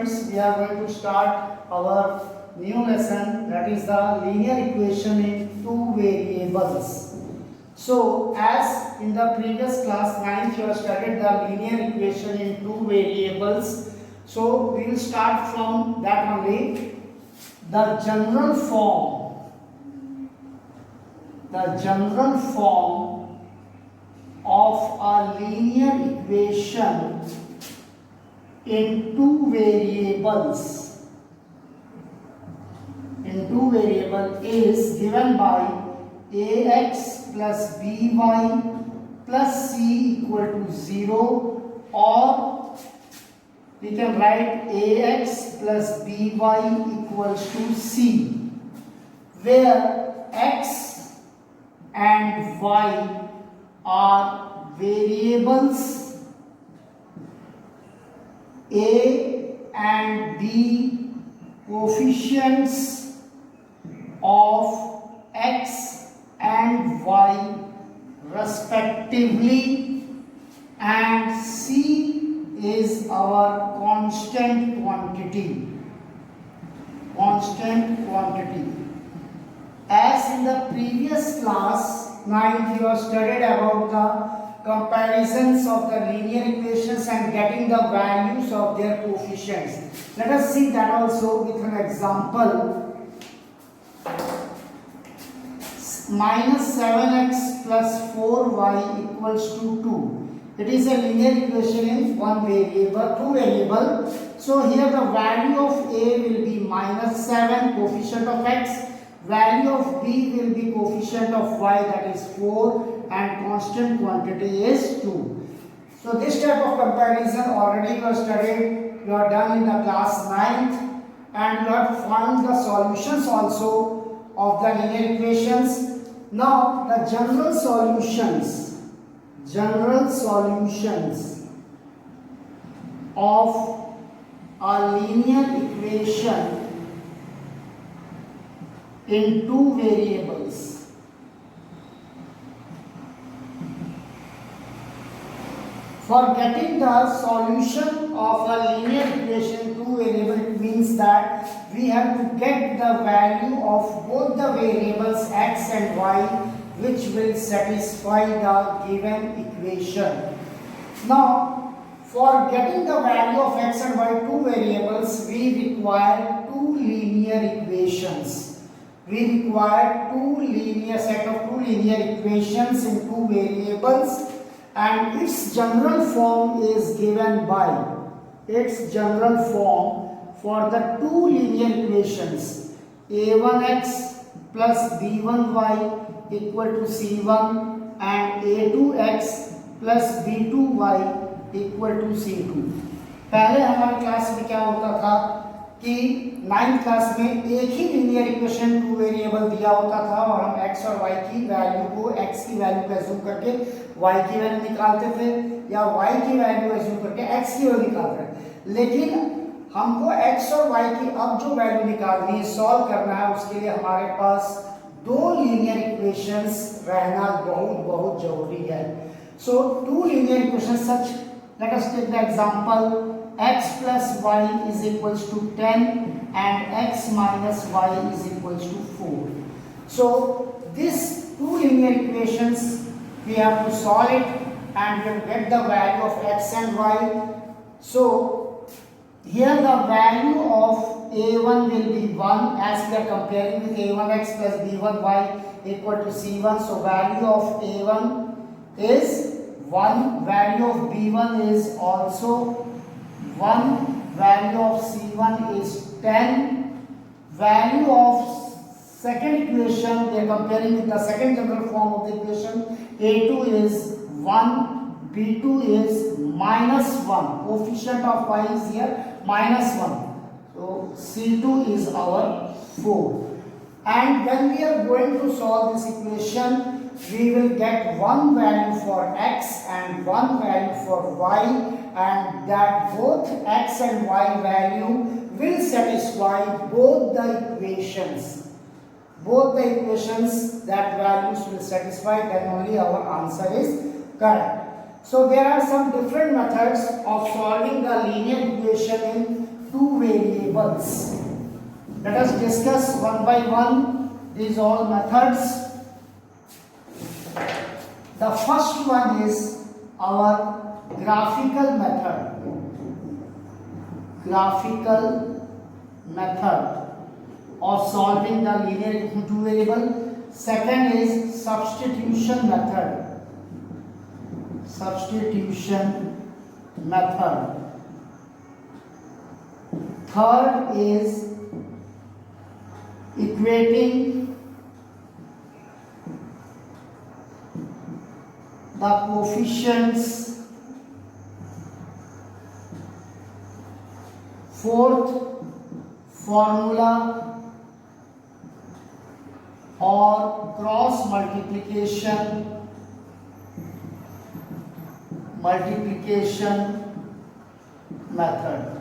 students, we are going to start our new lesson, that is the linear equation in two variables. So as in the previous class 9th you have studied the linear equation in two variables. So we will start from that only. The general form of a linear equation in two variables is given by ax plus by plus c equal to 0, or we can write ax plus by equals to c, where x and y are variables, a and b coefficients of x and y respectively, and c is our constant quantity. As in the previous class 9th you have studied about the comparisons of the linear equations and getting the values of their coefficients. Let us see that also with an example. Minus 7x plus 4y equals to 2. It is a linear equation in two variable. So here the value of a will be minus 7, coefficient of x. Value of b will be coefficient of y, that is 4, and constant quantity is 2. So this type of comparison already you have studied, you are done in the class 9th, and you have found the solutions also of the linear equations. Now the general solutions of a linear equation in two variables. For getting the solution of a linear equation in two variables, it means that we have to get the value of both the variables x and y, which will satisfy the given equation. Now, for getting the value of x and y two variables, we require two linear equations. We require set of two linear equations in two variables, and its general form is given by for the two linear equations a1x plus b1y equal to c1 and a2x plus b2y equal to c2. पहले हमारे class में क्या होता था कि 9th class में एक ही linear equation two variable दिया होता था और हम x और y की वैल्यू को x की वैल्यू पे अज्यूम करके y की वैल्यू निकालते थे, या y की वैल्यू अज्यूम करके x की वैल्यू निकालते थे। लेकिन हमको x और y की अब जो वैल्यू निकालनी है, सॉल्व करना है, उसके लिए हमारे पास दो लीनियर इक्वेशंस रहना बहुत जरूरी है। So two linear equations such, let us take the example x plus y is equals to 10 and x minus y is equals to 4. So these two linear equations we have to solve it and we will get the value of x and y. So here the value of a1 will be 1, as we are comparing with a1x plus b1y equal to c1. So value of a1 is 1, value of b1 is also 1, value of c1 is 10, value of second equation we are comparing with the second general form of the equation, a2 is 1, b2 is minus 1, coefficient of y is here minus 1, so c2 is our 4. And when we are going to solve this equation, we will get one value for x and one value for y, and that both x and y value will satisfy both the equations. Both the equations, that values will satisfy, then only our answer is correct. So there are some different methods of solving the linear equation in two variables. Let us discuss one by one these all methods. The first one is our graphical method. Graphical method of solving the linear two variable. Second is substitution method. Substitution method. Third is equating the coefficients. Fourth, formula or cross multiplication method.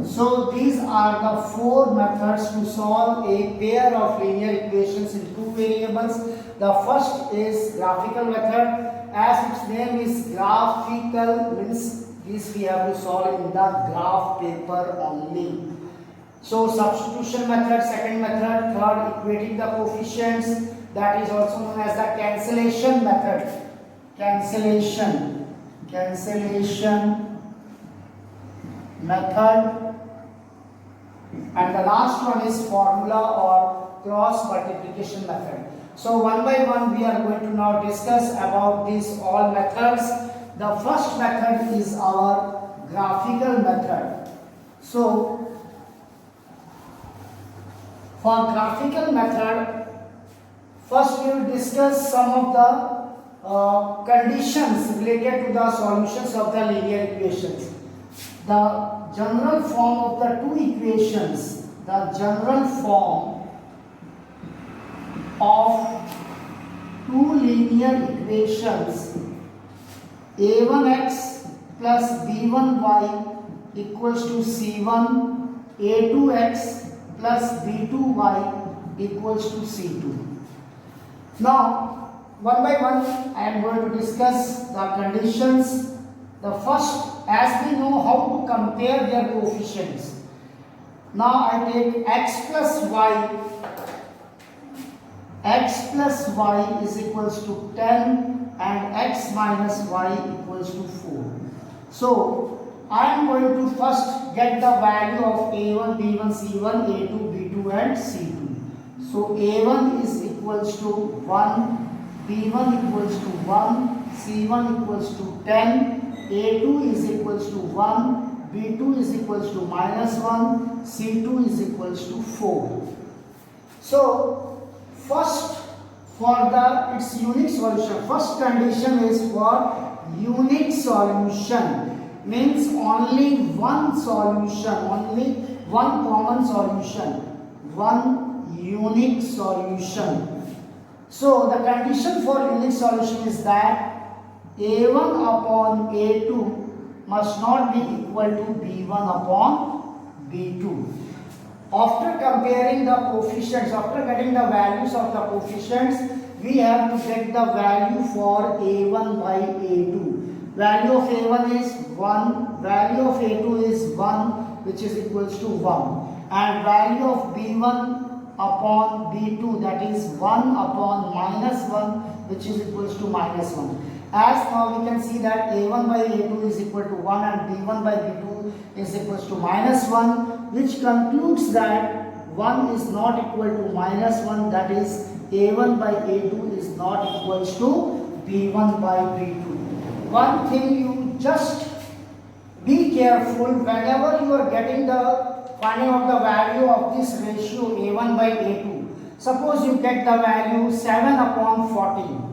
So these are the four methods to solve a pair of linear equations in two variables. The first is graphical method. As its name is graphical, means this we have to solve in the graph paper only. So substitution method, second method, third equating the coefficients, that is also known as the cancellation method. Cancellation method. And the last one is formula or cross multiplication method. So one by one we are going to now discuss about these all methods. The first method is our graphical method. So for graphical method, first we will discuss some of the conditions related to the solutions of the linear equations. The general form of the two equations, the general form of two linear equations, a1x plus b1y equals to c1, a2x plus b2y equals to c2. Now one by one I am going to discuss the conditions. The first, as we know how to compare their coefficients. Now I take x plus y is equals to 10 and x minus y equals to 4. So I am going to first get the value of a1, b1, c1, a2, b2 and c2. So a1 is equals to 1, b1 equals to 1, c1 equals to 10, a2 is equals to 1, b2 is equals to minus 1, c2 is equals to 4. So first, for its unique solution, first condition is for unique solution, means only one solution, only one common solution, one unique solution. So the condition for unique solution is that a1 upon a2 must not be equal to b1 upon b2. After comparing the coefficients, after getting the values of the coefficients, we have to get the value for a1 by a2. Value of a1 is 1, value of a2 is 1, which is equals to 1, and value of b1 upon b2, that is 1 upon minus 1, which is equals to minus 1. As now we can see that a1 by a2 is equal to 1 and b1 by b2 is equals to minus 1, which concludes that 1 is not equal to minus 1, that is a1 by a2 is not equals to b1 by b2. One thing you just be careful whenever you are getting the finding of the value of this ratio a1 by a2. Suppose you get the value 7 upon 14.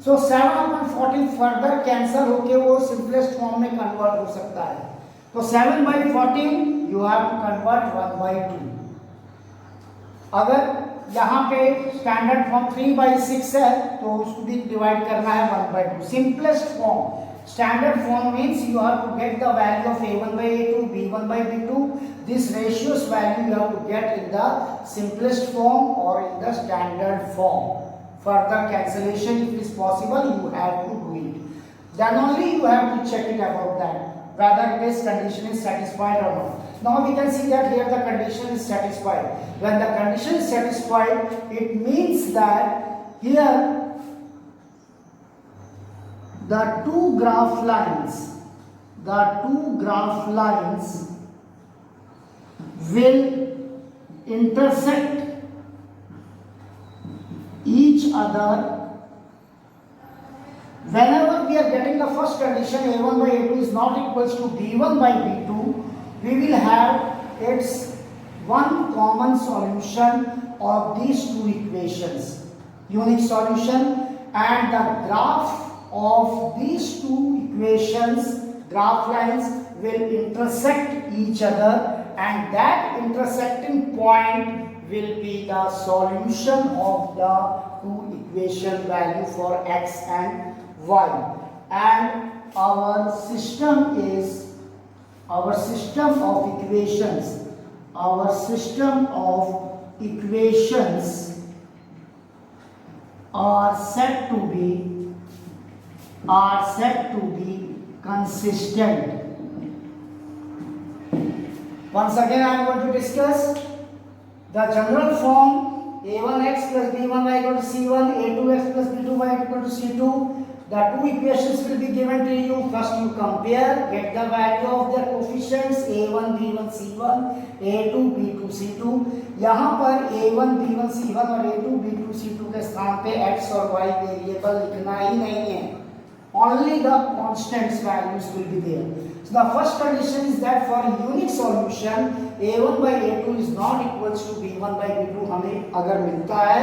So 7 upon 14 further cancel होके वो simplest form में convert हो सकता है. तो 7 by 14 you have to convert 1 by 2. अगर यहाँ पे स्टैंडर्ड फॉर्म 3 by 6 है तो उसको भी डिवाइड करना है 1 by 2. Simplest form standard form means you have to get the value of a1 by a2, b1 by b2. This ratios value you have to get in the simplest form or in the standard form. Further cancellation if it is possible you have to do it. Then only you have to check it about that. whether this condition is satisfied or not. Now we can see that here the condition is satisfied. When the condition is satisfied, it means that here the two graph lines will intersect each other. Whenever we are getting the first condition a1 by a2 is not equals to b1 by b2, we will have its one common solution of these two equations, unique solution, and the graph of these two equations, graph lines, will intersect each other, and that intersecting point will be the solution of the two equation value for x and y. And our system of equations are said to be consistent. Once again I am going to discuss the general form a1x plus b1y equal to c1, a2x plus b2y equal to c2. The two equations will be given to you. First you compare, get the value of their coefficients a1 b1 c1, a2 b2 c2. यहाँ पर a1 b1 c1 और a2 b2 c2 के स्थान पे x और y variable लिखना ही नहीं है. Only the constants values will be there. So the first condition is that for unique solution a1 by a2 is not equals to b1 by b2 हमें अगर मिलता है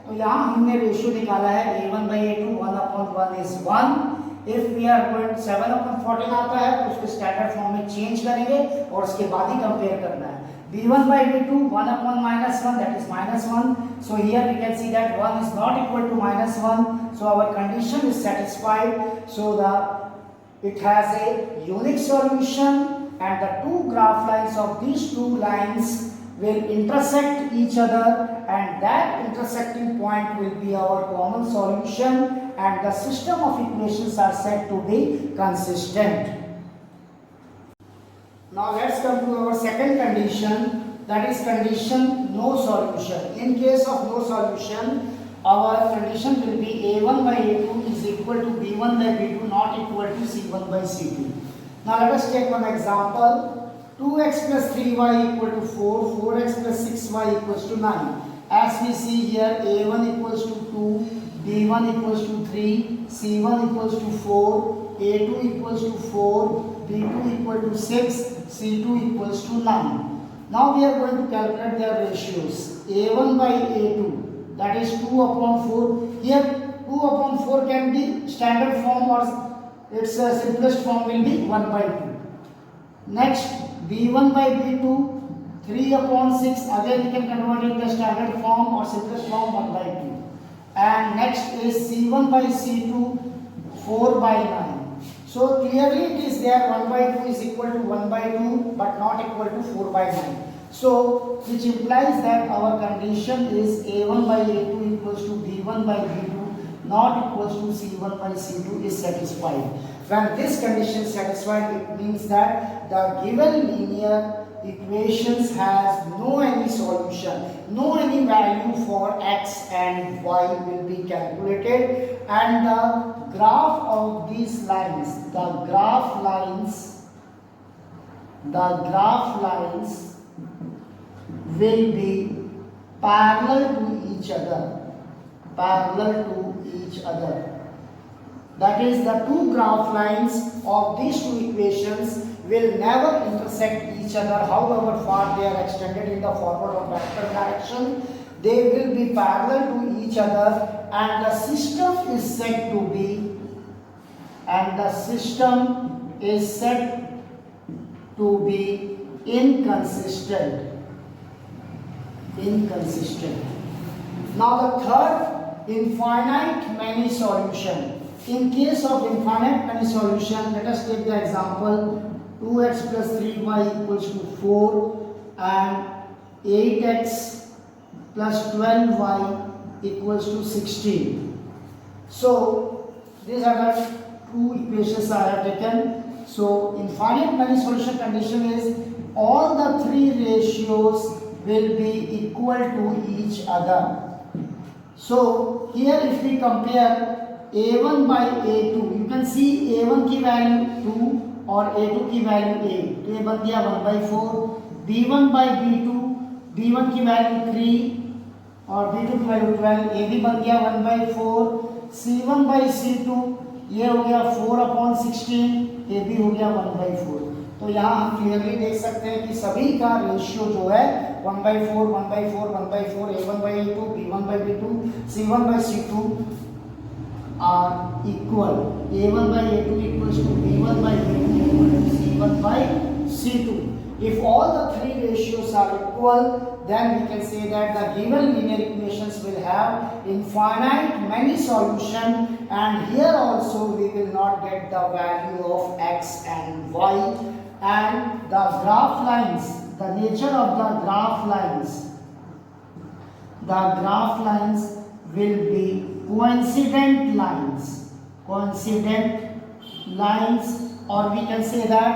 तो यहाँ हमने रेशियो निकाला है a1 by a2 1/1 is 1. If we are going 7/14 आता है तो उसको स्टैंडर्ड फॉर्म में चेंज करेंगे और उसके बाद ही कंपेयर करना है. b1 by b2 1/-1 that is -1. So here we can see that 1 is not equal to -1. So our condition is satisfied. So it has a unique solution, and the two graph lines of these two lines will intersect each other, and that intersecting point will be our common solution, and the system of equations are said to be consistent. Now let's come to our second condition, that is condition no solution. In case of no solution, our condition will be a1 by a2 is equal to b1 by b2 not equal to c1 by c2. Now let us take one example. 2x plus 3y equal to 4, 4x plus 6y equals to 9. As we see here, a1 equals to 2, b1 equals to 3, c1 equals to 4, a2 equals to 4, b2 equal to 6, c2 equals to 9. Now we are going to calculate their ratios. a1 by a2, that is 2/4. Here 2/4 can be standard form, or its simplest form will be 1/2. Next, b1 by b2 3/6, again we can convert it the standard form or simplest form 1/2. And next is c1 by c2 4/9. So clearly it is there 1/2 is equal to 1/2 but not equal to 4/9. So which implies that our condition is a1 by a2 equals to b1 by b2 not equals to c1 by c2 is satisfied. When this condition is satisfied, it means that the given linear equations has no any solution, no any value for x and y will be calculated, and the graph of these lines, the graph lines will be parallel to each other. That is, the two graph lines of these two equations will never intersect each other, however far they are extended in the forward or backward direction. They will be parallel to each other, and the system is said to be inconsistent. Now the third, infinite many solution. In case of infinite many solution, let us take the example 2x plus 3y equals to 4 and 8x plus 12y equals to 16. So these are the two equations I have taken. So infinite many solution condition is all the three ratios will be equal to each other. So here if we compare A1 by A2, you can see A1 की value 2 और A2 की value 8, तो ये बन गया 1/4. B1 by B2, B1 की value 3 और B2 की value 12, ये भी बन गया 1/4. C1 by C2, ये हो गया 4/16, ये भी हो गया 1/4. तो यहाँ हम क्लियरली देख सकते हैं कि सभी का रेशियो जो है 1/4, 1/4, 1/4, A1 by A2, B1 by B2, C1 by C2 are equal. A1 by A2 equals to B1 by B2 equal to C1 by C2. If all the three ratios are equal, then we can say that the given linear equations will have infinite many solutions, and here also we will not get the value of x and y, and the graph lines, the nature of the graph lines will be coincident lines, or we can say that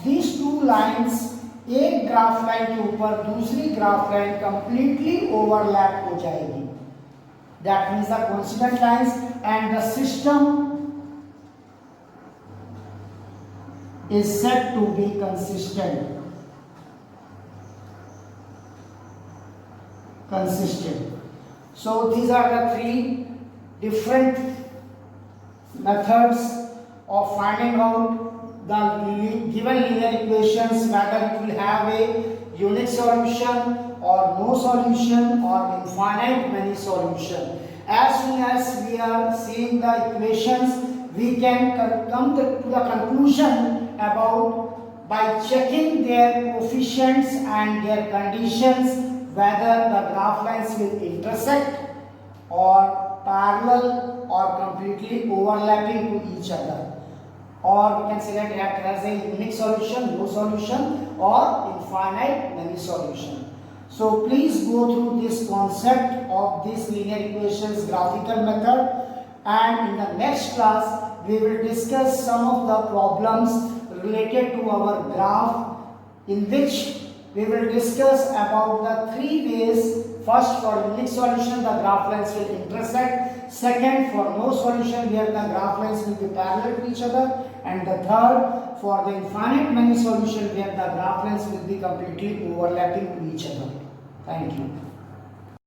these two lines एक graph line के ऊपर दूसरी graph line completely overlap हो जाएगी. That means the coincident lines, and the system is said to be consistent. So these are the three different methods of finding out the given linear equations, whether it will have a unique solution or no solution or infinite many solution. As soon as we are seeing the equations, we can come to the conclusion about by checking their coefficients and their conditions, whether the graph lines will intersect or parallel or completely overlapping to each other, or we can say that it has a unique solution, no solution, or infinite many solution. So please go through this concept of this linear equations graphical method, and in the next class we will discuss some of the problems related to our graph, in which we will discuss about the three ways. First, for unique solution the graph lines will intersect. Second, for no solution where the graph lines will be parallel to each other. And the third, for the infinite many solution where the graph lines will be completely overlapping to each other. Thank you.